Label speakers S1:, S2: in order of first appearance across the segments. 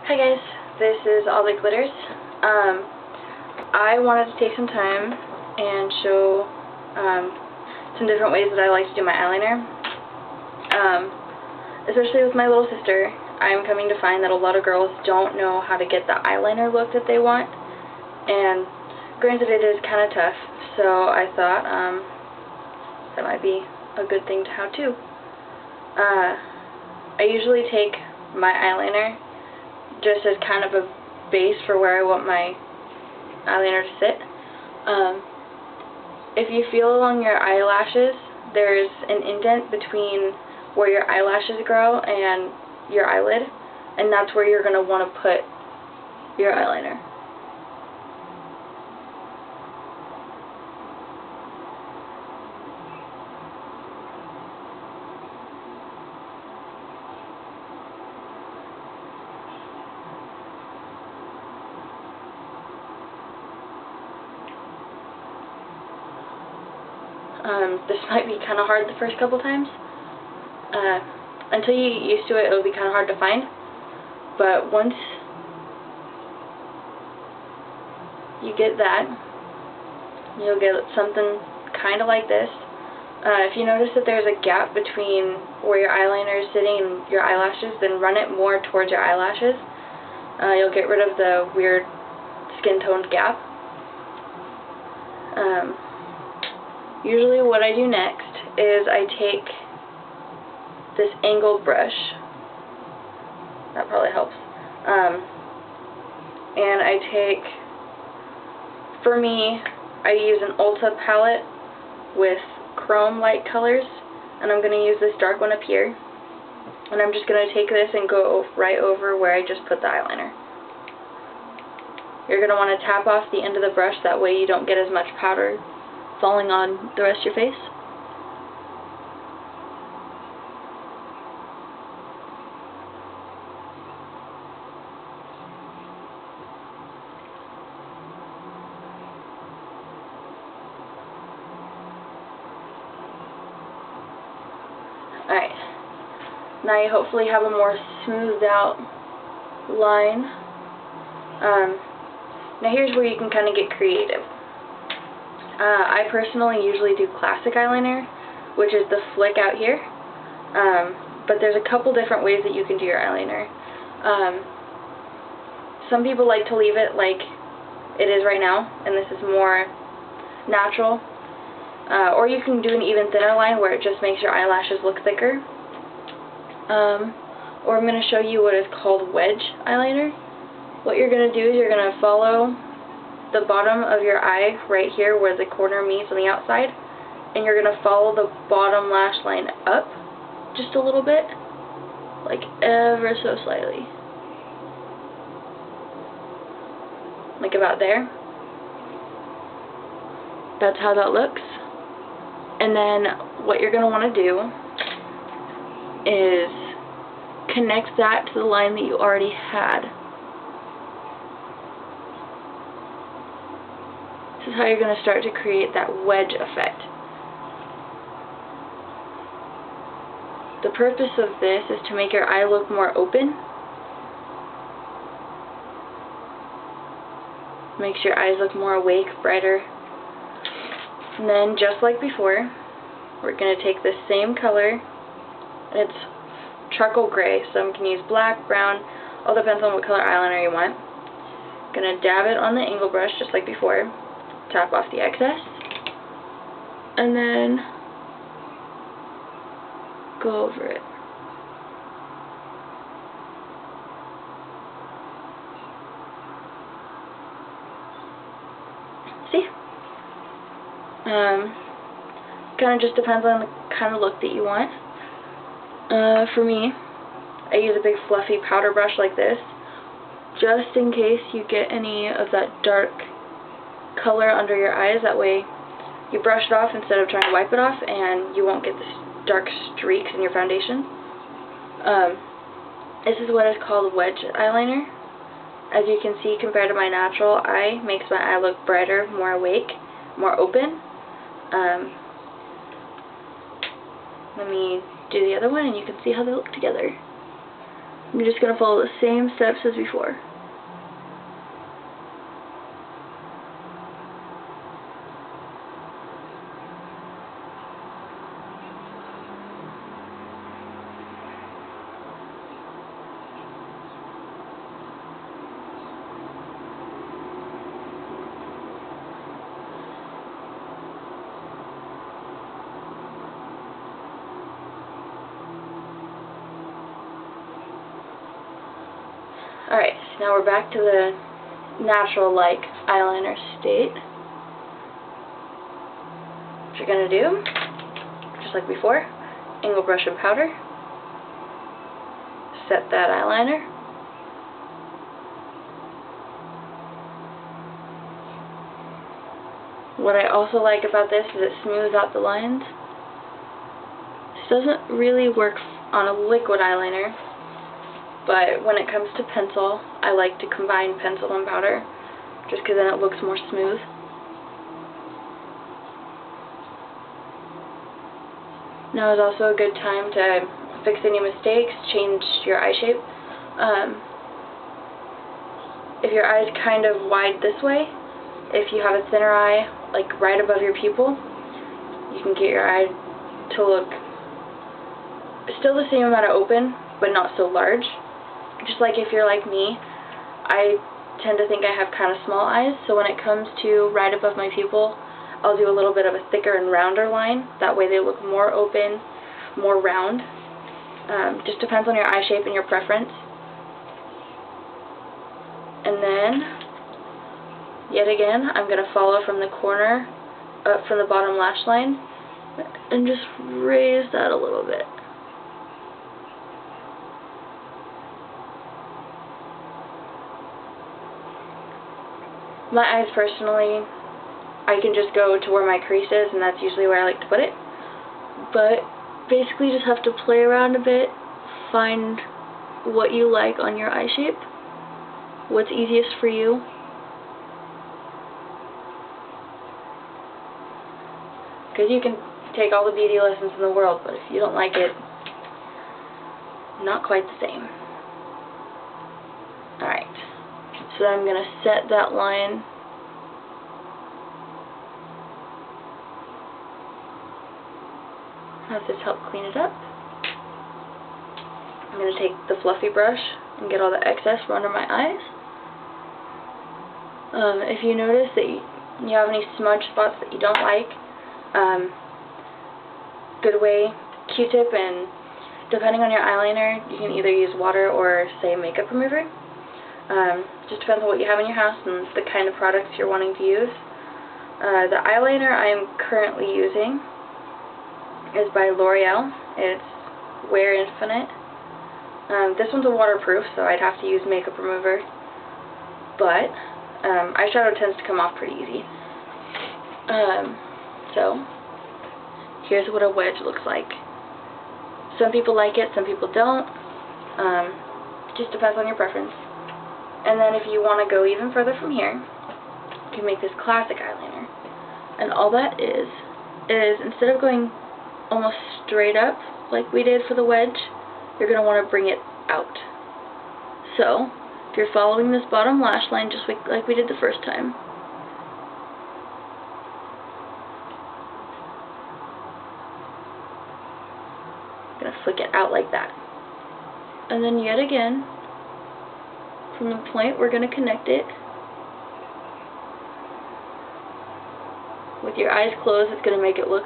S1: Hi guys, this is All the Glitters. I wanted to take some time and show some different ways that I like to do my eyeliner. Especially with my little sister, I'm coming to find that a lot of girls don't know how to get the eyeliner look that they want, and granted it is kind of tough, so I thought that might be a good thing to how to. I usually take my eyeliner just as kind of a base for where I want my eyeliner to sit. If you feel along your eyelashes, there's an indent between where your eyelashes grow and your eyelid, and that's where you're going to want to put your eyeliner. This might be kind of hard the first couple times. Until you get used to it, it'll be kind of hard to find. But once you get that, you'll get something kind of like this. If you notice that there's a gap between where your eyeliner is sitting and your eyelashes, then run it more towards your eyelashes. You'll get rid of the weird skin-toned gap. Usually what I do next is I take this angled brush. That probably helps. And I take, for me, I use an Ulta palette with chrome light colors, and I'm going to use this dark one up here. And I'm just going to take this and go right over where I just put the eyeliner. You're going to want to tap off the end of the brush, that way you don't get as much powder falling on the rest of your face. Alright, now you hopefully have a more smoothed out line. Now here's where you can kind of get creative. I personally usually do classic eyeliner, which is the flick out here, but there's a couple different ways that you can do your eyeliner. Some people like to leave it like it is right now, and this is more natural, or you can do an even thinner line where it just makes your eyelashes look thicker, or I'm going to show you what is called wedge eyeliner. What you're going to do is you're going to follow the bottom of your eye right here where the corner meets on the outside, and you're going to follow the bottom lash line up just a little bit, like ever so slightly, like about there. That's how that looks. And then what you're going to want to do is connect that to the line that you already had. This is how you're going to start to create that wedge effect. The purpose of this is to make your eye look more open. Makes your eyes look more awake, brighter. And then, just like before, we're going to take the same color. It's charcoal gray, so I'm going to use black, brown, all depends on what color eyeliner you want. Going to dab it on the angle brush just like before. Tap off the excess, and then go over it. See? Kind of just depends on the kind of look that you want. For me, I use a big fluffy powder brush like this, just in case you get any of that dark color under your eyes. That way you brush it off instead of trying to wipe it off, and you won't get this dark streaks in your foundation. This is what is called wedge eyeliner. As you can see, compared to my natural eye, makes my eye look brighter, more awake, more open. Let me do the other one and you can see how they look together. I'm just going to follow the same steps as before. Alright, so now we're back to the natural-like eyeliner state. What you're going to do, just like before, angle brush and powder, set that eyeliner, what I also like about this is it smooths out the lines. This doesn't really work on a liquid eyeliner, but when it comes to pencil, I like to combine pencil and powder, just because then it looks more smooth. Now is also a good time to fix any mistakes, change your eye shape. If your eye is kind of wide this way, if you have a thinner eye, like right above your pupil, you can get your eye to look still the same amount of open, but not so large. Just like if you're like me, I tend to think I have kind of small eyes, so when it comes to right above my pupil, I'll do a little bit of a thicker and rounder line. That way they look more open, more round. Just depends on your eye shape and your preference. And then, yet again, I'm going to follow from the corner up from the bottom lash line and just raise that a little bit. My eyes personally, I can just go to where my crease is, and that's usually where I like to put it. But basically just have to play around a bit, find what you like on your eye shape, what's easiest for you. Because you can take all the beauty lessons in the world, but if you don't like it, not quite the same. Alright. So I'm going to set that line. Have this help clean it up. I'm going to take the fluffy brush and get all the excess from under my eyes. If you notice that you have any smudge spots that you don't like, good way, Q-tip, and depending on your eyeliner, you can either use water or, say, makeup remover. Just depends on what you have in your house and the kind of products you're wanting to use. The eyeliner I'm currently using is by L'Oreal. It's Wear Infinite. This one's a waterproof, so I'd have to use makeup remover. But eyeshadow tends to come off pretty easy. So here's what a wedge looks like. Some people like it, some people don't. Just depends on your preference. And then if you want to go even further from here, you can make this classic eyeliner. And all that is instead of going almost straight up like we did for the wedge, you're going to want to bring it out. So, if you're following this bottom lash line just like we did the first time, I'm going to flick it out like that. And then yet again, from the point, we're going to connect it. With your eyes closed, it's going to make it look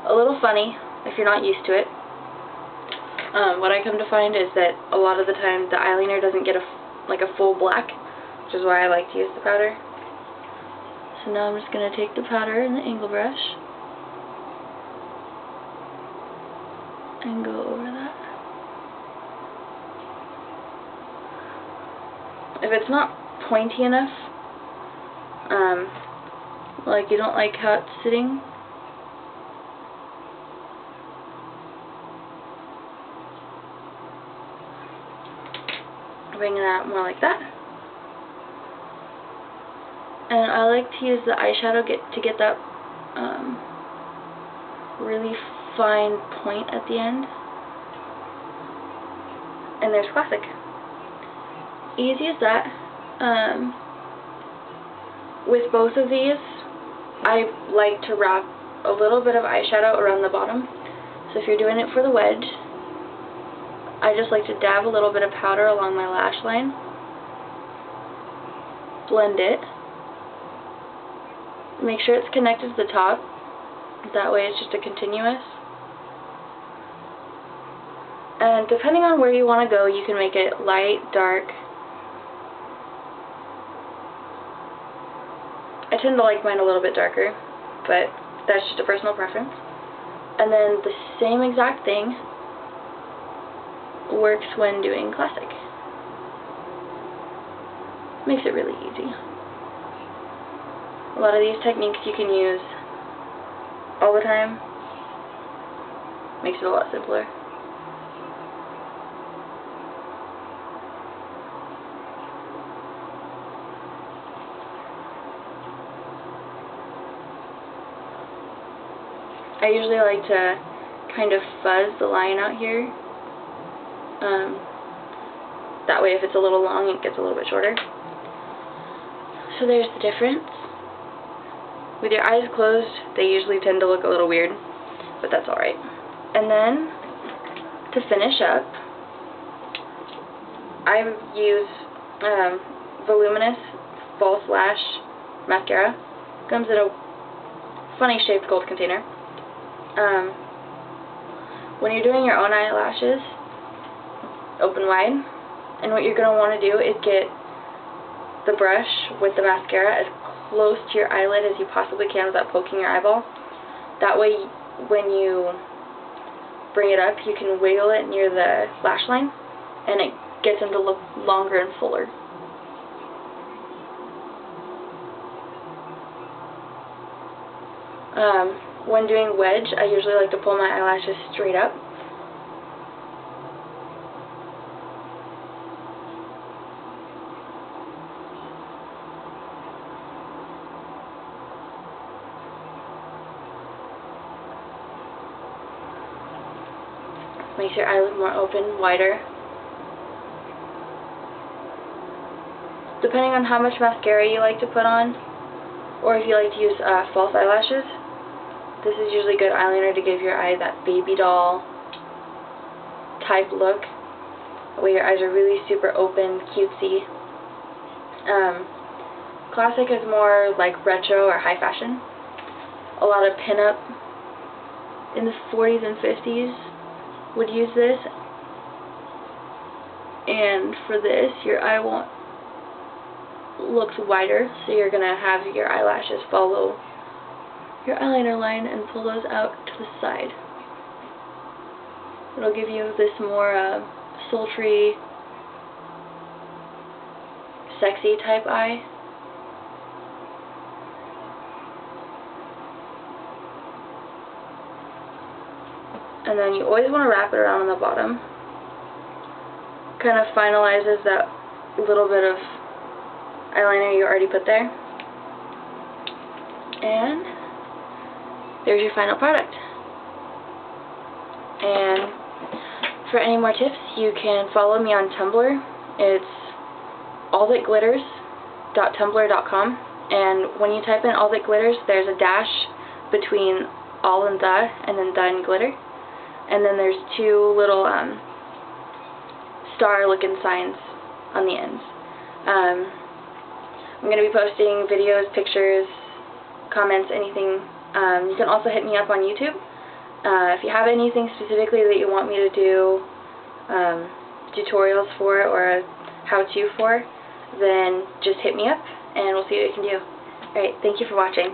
S1: a little funny if you're not used to it. What I come to find is that a lot of the time the eyeliner doesn't get a full black, which is why I like to use the powder. So now I'm just going to take the powder and the angle brush and go over that. If it's not pointy enough, like you don't like how it's sitting, bring it out more like that. And I like to use the eyeshadow to get that really fine point at the end. and there's Classic. Easy as that. With both of these, I like to wrap a little bit of eyeshadow around the bottom. So if you're doing it for the wedge, I just like to dab a little bit of powder along my lash line, blend it, make sure it's connected to the top, that way it's just a continuous. And depending on where you want to go, you can make it light, dark. I tend to like mine a little bit darker, but that's just a personal preference. And then the same exact thing works when doing Classic. Makes it really easy. A lot of these techniques you can use all the time. Makes it a lot simpler. I usually like to kind of fuzz the line out here. That way if it's a little long, it gets a little bit shorter. So there's the difference. With your eyes closed, they usually tend to look a little weird, but that's alright. And then, to finish up, I use Voluminous False Lash Mascara. Comes in a funny shaped gold container. When you're doing your own eyelashes, open wide, and what you're going to want to do is get the brush with the mascara as close to your eyelid as you possibly can without poking your eyeball. That way, when you bring it up, you can wiggle it near the lash line, and it gets them to look longer and fuller. When doing wedge, I usually like to pull my eyelashes straight up. Makes your eye look more open, wider. Depending on how much mascara you like to put on, or if you like to use false eyelashes, this is usually good eyeliner to give your eye that baby doll type look, where your eyes are really super open, cutesy. Classic is more like retro or high fashion. A lot of pinup in the 40s and 50s would use this, and for this your eye looks wider, so you're going to have your eyelashes follow your eyeliner line and pull those out to the side. It'll give you this more sultry, sexy type eye. And then you always want to wrap it around on the bottom. Kind of finalizes that little bit of eyeliner you already put there. And there's your final product. And for any more tips, you can follow me on Tumblr. It's allthatglitters.tumblr.com. And when you type in all that glitters, there's a dash between all and the, and then the and glitter. And then there's two little star-looking signs on the ends. I'm going to be posting videos, pictures, comments, anything. You can also hit me up on YouTube. If you have anything specifically that you want me to do tutorials for or a how-to for, then just hit me up and we'll see what we can do. Alright, thank you for watching.